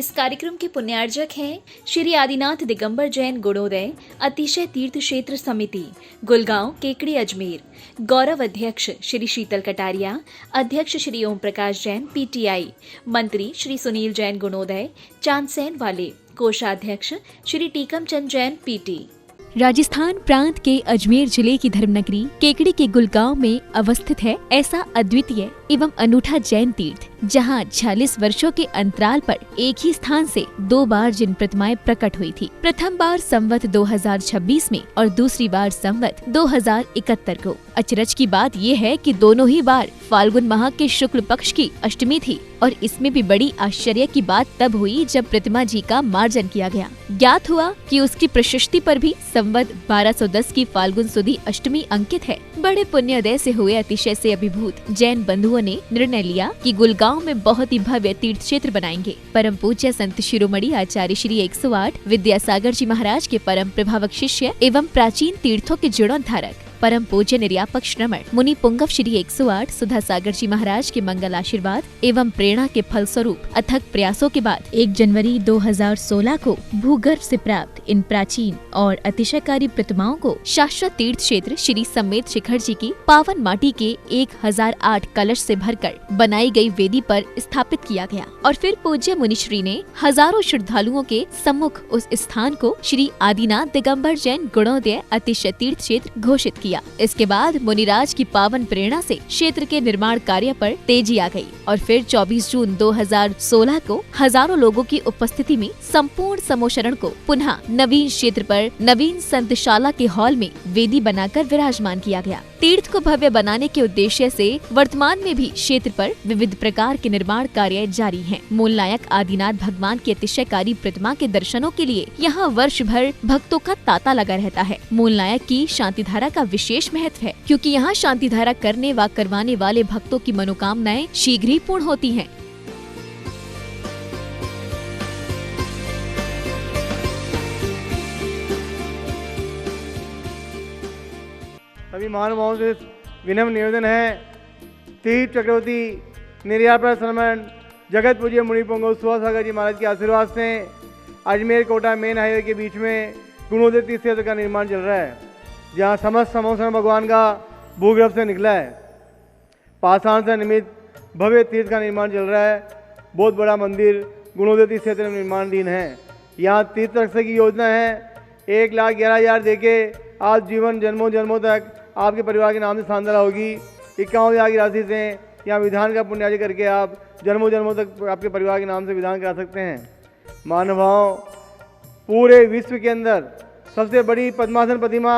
इस कार्यक्रम के पुण्यार्जक हैं श्री आदिनाथ दिगंबर जैन गुणोदय अतिशय तीर्थ क्षेत्र समिति, गुलगांव, केकड़ी, अजमेर। गौरव अध्यक्ष श्री शीतल कटारिया, अध्यक्ष श्री ओम प्रकाश जैन, पीटीआई। मंत्री श्री सुनील जैन गुणोदय, चांदसैन वाले। कोषाध्यक्ष श्री टीकम चंद जैन, पीटी। राजस्थान प्रांत के अजमेर जिले की धर्मनगरी केकड़ी के गुलगांव में अवस्थित है ऐसा अद्वितीय एवं अनूठा जैन तीर्थ, जहां 46 वर्षों के अंतराल पर एक ही स्थान से 2 बार जिन प्रतिमाएं प्रकट हुई थी। प्रथम बार संवत 2026 में और दूसरी बार संवत 2071 को। अचरज की बात यह है कि दोनों ही बार फाल्गुन माह के शुक्ल पक्ष की अष्टमी थी और इसमें भी बड़ी आश्चर्य की बात तब हुई जब प्रतिमा जी का मार्जन किया गया। ज्ञात हुआ कि उसकी प्रशस्ति पर भी संवत 1210 की फाल्गुन सुदी अष्टमी अंकित है। बड़े पुण्योदय से हुए अतिशय से अभिभूत जैन बंधुओं ने निर्णय लिया कि गुलगांव में बहुत ही भव्य तीर्थ क्षेत्र बनाएंगे। परम पूज्य संत शिरोमणि आचार्य श्री 108 विद्यासागर जी महाराज के परम प्रभावक शिष्य एवं प्राचीन तीर्थों के जीर्णोद्धारक परम पूज्य निर्यापक श्रमण मुनि पुंगव श्री 108 सुधा सागर जी महाराज के मंगल आशीर्वाद एवं प्रेरणा के फलस्वरूप अथक प्रयासों के बाद 1 जनवरी 2016 को भूगर्भ से प्राप्त इन प्राचीन और अतिशयकारी प्रतिमाओं को शाश्वत तीर्थ क्षेत्र श्री समेत शिखर जी की पावन माटी के 1008 कलश से भरकर बनाई गई वेदी पर स्थापित किया गया और फिर पूज्य मुनिश्री ने हजारों श्रद्धालुओं के सम्मुख उस स्थान को श्री आदिनाथ दिगंबर जैन गुणोदय अतिशय तीर्थ क्षेत्र घोषित किया। इसके बाद मुनिराज की पावन प्रेरणा से क्षेत्र के निर्माण कार्य पर तेजी आ गई और फिर 24 जून 2016 को हजारों लोगों की उपस्थिति में संपूर्ण समोशरण को पुनः नवीन क्षेत्र पर नवीन संतशाला के हॉल में वेदी बनाकर विराजमान किया गया। तीर्थ को भव्य बनाने के उद्देश्य से वर्तमान में भी क्षेत्र पर विविध प्रकार के निर्माण कार्य जारी हैं। मूल नायक आदिनाथ भगवान की अतिशयकारी प्रतिमा के दर्शनों के लिए यहाँ वर्ष भर भक्तों का तांता लगा रहता है। मूल नायक की शांति धारा का विशेष महत्व है, क्योंकि यहाँ शांति धारा करने व करवाने वाले भक्तों की मनोकामनाएं शीघ्र ही पूर्ण होती हैं। सभी महानुभावों से विनम्र निवेदन है, तीर्थ चक्रवर्ती निर्यापक श्रमण जगत पूज्य मुनि पुंगव सुधा सागर जी महाराज के आशीर्वाद से अजमेर कोटा मेन हाईवे के बीच में गुणोदय तीर्थ क्षेत्र का निर्माण चल रहा है, जहाँ समस्त समोसरण भगवान का भूगर्भ से निकला है। पाषाण से निर्मित भव्य तीर्थ का निर्माण चल रहा है। बहुत बड़ा मंदिर गुणोदय तीर्थ क्षेत्र में निर्माणाधीन है। यहाँ तीर्थ रक्षा की योजना है, 1,11,000 देके आज जीवन जन्मों जन्मों तक आपके परिवार के नाम से सांधरा होगी। 51,000 की राशि से यहाँ विधान का पुण्यार्जन करके आप जन्मों जन्मों तक आपके परिवार के नाम से विधान करा सकते हैं। मानभाव पूरे विश्व के अंदर सबसे बड़ी पद्मासन प्रतिमा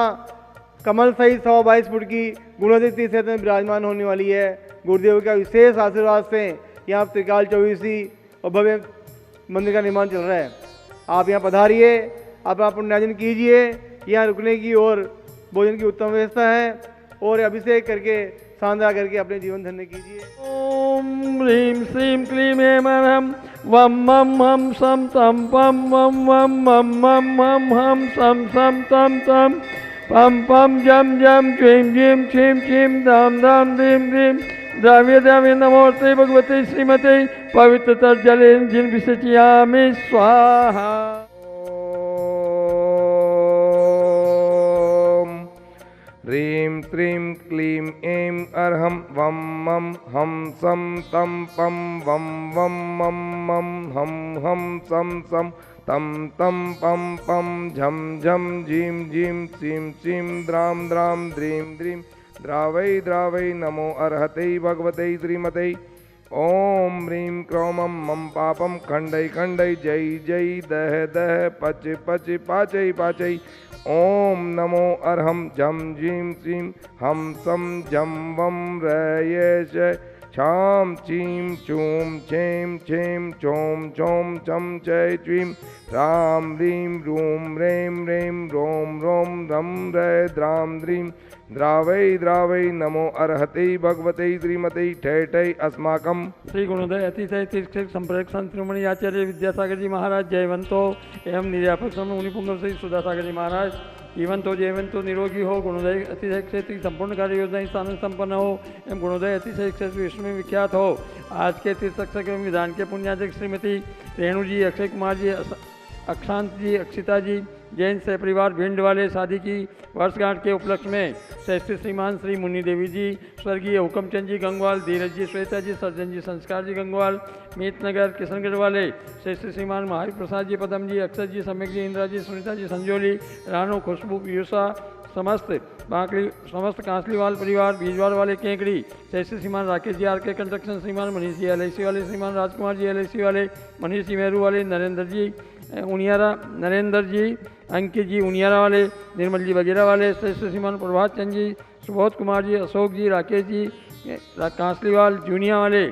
कमल सहित 22 फुट की गुणोदय तीर्थ क्षेत्र में विराजमान होने वाली है। गुरुदेव का विशेष आशीर्वाद से यहाँ त्रिकाल चौबीसी और भव्य मंदिर का निर्माण चल रहा है। आप यहाँ पधारिए, आप पुण्यार्जन कीजिए। यहाँ रुकने की और भोजन की उत्तम व्यवस्था है और अभिषेक करके सांधरा करके अपने जीवन धन्य कीजिए। ओम ह्रीं श्रीं क्लीं ऐं हम वम मम हम सम तम पम वम वम मम मम हम सम सम तम तम पम पम जम जम क्लीं जीं छीं छीं दाम दाम दीं दीं द्रव्य द्रव्य नमोस्ते भगवते श्रीमते पवित्र जले जिन विसर्जयामि स्वाहा। ह्रीं श्रीं क्लीं ऐं अर्हं वम मम हम सम तम पम वम वम मम मम हम सम सम तम तम पम पम झम झम झीं झीं सीं सीं द्राम द्राम द्रीं द्रीं द्रावै द्रावै नमो अर्हते भगवते श्रीमते। ओम ह्रीं क्रौमं मम पापम खंडै खंडै जय जय दह दह पच पच पाचै पाचै। ओम नमो अर्हं झम झीं सीं हम सम जम वम रयेश छाम चीं चूम छेम छेम चोम चोम चम चै च्वीं राम ह्रीं रूम रेम रेम रोम रोम रम रय द्राम द्रीं द्रावै द्रावै नमो अर्हते भगवते श्रीमते ठै ठै अस्माकं। श्री गुणोदय अतिशय तीर्थ संप्रदाय संत शिरोमणि आचार्य विद्यासागर जी महाराज जयवंतो एवं निर्यापक श्रमण मुनि पुंगव श्री सुधा सागर जी महाराज जीवंतो जयवंतो निरोगी हो, गुणोदय अतिशय क्षेत्र की संपूर्ण कार्य योजनाएं स्थान संपन्न हो एवं गुणोदय अतिशय क्षेत्र विश्व में विख्यात हो। आज के तीर्थक्षक एवं विधान के पुण्याध्यक्ष श्रीमती रेणु जी, अक्षय कुमार जी, अक्षांत जी, अक्षिता जी, जैन सह परिवार भिंड वाले शादी की वर्षगांठ के उपलक्ष्य में श्रेष्ठ श्रीमान श्री मुन्नी देवी जी, स्वर्गीय हुकमचंद जी गंगवाल, धीरज जी, श्वेता जी, सर्जन जी, संस्कार जी गंगवाल, मीतनगर किशनगढ़ वाले श्रेष्ठ श्रीमान महावीर प्रसाद जी, पदम जी, अक्षर जी, सम्यक जी, इंदिरा जी, सुनीता जी, संजोली, रानो, खुशबू, पीयूषा, समस्त कांसलीवाल परिवार, बीजवार वाले केंकड़ी, श्रेष्ठ श्रीमान राकेश जी, आर के कंस्ट्रक्शन, श्रीमान मनीष जी LIC वाले, श्रीमान राजकुमार जी LIC वाले, मनीष जी मेरू वाले, नरेंद्र जी अंकित जी उनियारा वाले, निर्मल जी वगैरह वाले, श्रेष्ठ श्रीमान प्रभात चंद जी, सुबोध कुमार जी, अशोक जी, राकेश जी कांसलीवाल जूनिया वाले,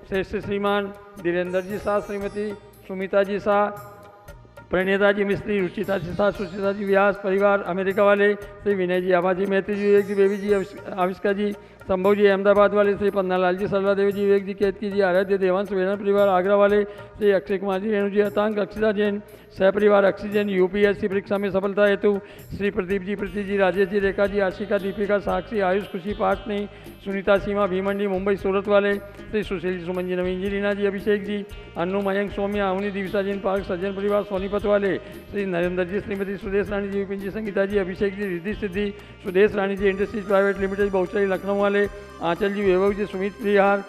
श्रेष्ठ श्रीमान धीरेन्द्र जी शाह, श्रीमती सुमिता जी शाह, प्रणेता जी मिस्त्री, रुचिता जी शाह, सुचिता जी व्यास परिवार अमेरिका वाले, श्री विनय जी, आभा जी, मैत्री जी, विवेक जी, बेबी जी, आविष्का जी, संभव जी अहमदाबाद वाले, श्री पन्नालाल जी, सरला देवी जी, विवेक जी, केतकी जी, आराध्य देवांश वेदन परिवार आगरा वाले, श्री अक्षय कुमार जी, रेणु जी, हतांक, अक्षिता जैन सह परिवार ऑक्सीजन UPSC परीक्षा में सफलता हेतु श्री प्रदीप जी, प्रीति जी, राजेश जी, रेखा जी, आशिका, दीपिका, साक्षी, आयुष, खुशी, पाटनी, सुनीता, सीमा, भीमंडी, मुंबई, सूरत वाले, श्री सुशील जी, सुमन जी, नवीन जी, रीना जी, अभिषेक जी, अन्नू, मयंक, सौम्या, अवनी, दिविसा जी, पार्क, सज्जन परिवार सोनीपत वाले, श्री नरेंद्र जी, श्रीमती सुदेश रानी जी, विपिन जी, संगीता जी, अभिषेक जी, रिद्धि सिद्धि, सुदेश रानी जी, इंडस्ट्रीज प्राइवेट लिमिटेड, बहुचरी, लखनऊ वाले, आंचल जी, वैभव जी, सुमित बिहार,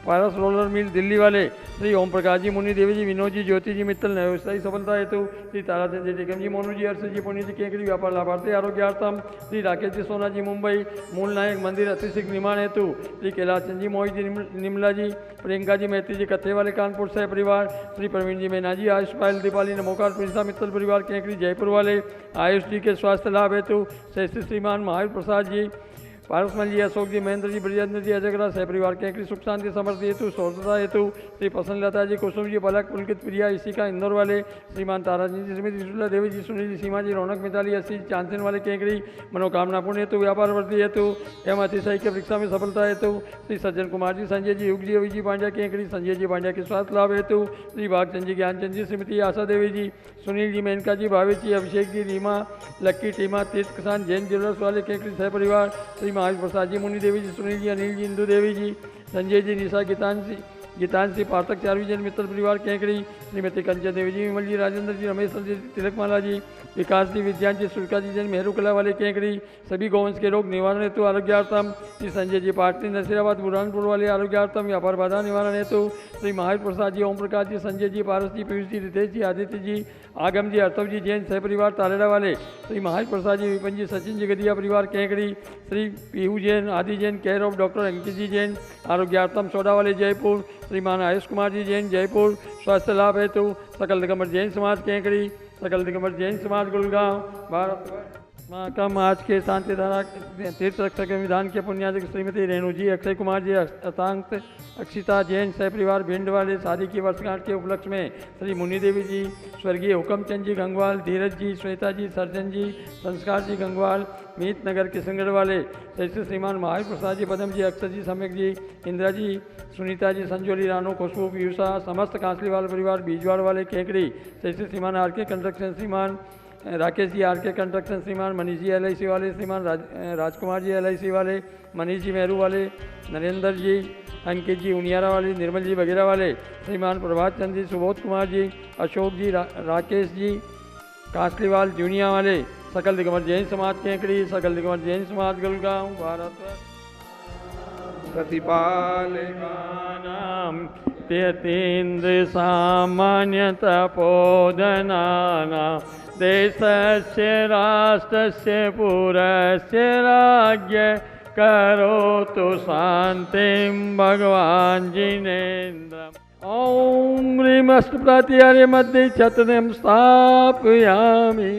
पारस रोलर मिल दिल्ली वाले, श्री ओम प्रकाश जी, मुन्नी देवी जी, विनोद जी, ज्योति जी मित्तल, व्यवसायी सफलता हेतु श्री ताराचंद जी, टेकम जी, मोनू जी, हर्ष जी, पुण्य जी, केंकरी व्यापार लाभार्थी आरोग्यार्थम, श्री राकेश जी, सोना जी, मुंबई, मूल नायक मंदिर अतिशीघ्र निर्माण हेतु श्री कैलाश चंद जी, मोहित जी, निमला जी, प्रियंका जी, मैत्री जी, कत्थे वाले कानपुर सह परिवार, श्री प्रवीण जी, मैना जी, आयुष पायल, दीपाली, नमोकार, प्रिंसा मित्तल परिवार केंकरी जयपुर वाले, आयुष जी के स्वास्थ्य लाभ हेतु श्रेष्ठ श्रीमान महावीर प्रसाद जी, पारसमल जी, अशोक जी, महेंद्र जी, ब्रजेंद्र जी, अजगरा सह परिवार केंकरी सुख शांति समृद्धि हेतु सौरता हेतु श्री प्रसन्न लता जी, कुसुम जी, पलक, पुलकित, प्रिया, इसी का इंदौर वाले, श्रीमान तारा जी, श्रीमती सुशीला देवी जी, सुनील जी, सीमा जी, रौनक, मिताली, अस्सी चांदन वाले केंकरी मनोकामना पूर्ण हेतु व्यापार वृद्धि हेतु एवं अतिशय के परीक्षा में सफलता हेतु श्री सज्जन कुमार जी, संजय जी, युग जी, अवि जी पांड्या केंकरी, संजय जी पांड्या के स्वास्थ्य लाभ हेतु श्री भागचंद जी, ज्ञानचंद जी, श्रीमती आशा देवी जी, सुनील जी, मेनका जी, भावेश जी, अभिषेक जी, रीमा, लक्की, टीमा, तीर्थ किसान, जैन ज्वेलर्स वाले केंकरी सह परिवार, श्री महावीर प्रसाद जी, मुन्नी देवी जी, सुनील जी, अनिल जी, इंदु देवी जी, संजय जी, निशा, गीतांशी, पार्थक, चारवी जैन मित्तल परिवार केंकरी, श्रीमती कंचन देवी जी, विमल जी, राजेंद्र जी, रमेश जी, तिलकमाला जी, विकास जी, विद्यांश जी, सुरका जी, जैन मेहरू कला वाले केंकरी, सभी गौवंश के रोग निवारण हेतु आरोग्यार्थम श्री संजय जी, पाटनी, नसीराबाद, बुरहानपुर वाले आरोग्यार्थम व्यापार बाधा निवारण हेतु श्री महावीर प्रसाद जी, ओम प्रकाश जी, संजय जी, पारस जी, पीयूष जी, रितेश जी, आदित्य जी, आगम जी, अर्थव जी, जैन सह परिवार तालेड़ा वाले, श्री महावीर प्रसाद जी, विपिन जी, सचिन जी, गदिया परिवार केंकरी, Shri Pihu Jain, Adi Jain, care of doctor Ankit ji Jain, Arogyartham soda वाले जयपुर, श्रीमान आयुष कुमार जी जैन जयपुर, स्वास्थ्य लाभ हेतु सकल दिगंबर जैन समाज केंकरी, सकल दिगंबर जैन समाज गुड़गांव, भारत महाकम। आज के शांति धारा तीर्थ रक्षक विधान के पुण्याधिक श्रीमती रेणु जी, अक्षय कुमार जी, अतांक, अक्षिता जैन सह परिवार भिंड वाले शादी की वर्षगांठ के उपलक्ष्य में श्री मुन्नी देवी जी, स्वर्गीय हुकमचंद जी गंगवाल, धीरज जी, श्वेता जी, सर्जन जी, संस्कार जी गंगवाल, मीत नगर किशनगढ़ वाले, श्रेष्ठ श्रीमान महावीर प्रसाद जी, पदम जी, अक्षर जी, सम्यक जी, इंदिरा जी, सुनीता जी, संजोली, रानो, खुशबू, पीयूषा, समस्त कांसलीवाल परिवार बीजवाड़ वाले केंकरी, श्रेष्ठ श्रीमान RK कंस्ट्रक्शन, श्रीमान राकेश जी, RK कंस्ट्रक्शन, श्रीमान मनीष जी LIC वाले, श्रीमान राजकुमार जी LIC वाले, मनीष जी मेहरू वाले, नरेंद्र जी, अंकित जी उनियारा वाले, निर्मल जी वगैरह वाले, श्रीमान प्रभात चंद जी, सुबोध कुमार जी, अशोक जी, राकेश जी, कांसलीवाल जूनिया वाले, सकल दिगंबर जैन समाज केंकरी, सकल दिगंबर जैन समाज गुड़गांव, भारत प्रतिपालकानां त्यतीन्द्र सामान्य तपोधनानां देशस्य राष्ट्रस्य पुरस्य राज्ञ करोतु शान्तिं भगवान् जिनेन्द्र। ओम ह्रीं अष्टप्रत्यारे मध्ये छत्रं स्थापयामि।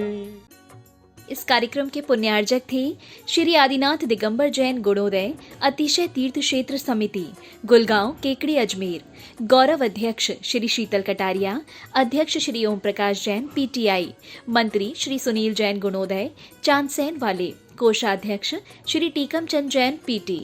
इस कार्यक्रम के पुण्यार्जक थे श्री आदिनाथ दिगंबर जैन गुणोदय अतिशय तीर्थ क्षेत्र समिति, गुलगांव, केकड़ी, अजमेर। गौरव अध्यक्ष श्री शीतल कटारिया, अध्यक्ष श्री ओम प्रकाश जैन PTI, मंत्री श्री सुनील जैन गुणोदय चांदसैन वाले, कोषाध्यक्ष श्री टीकम चंद जैन PT।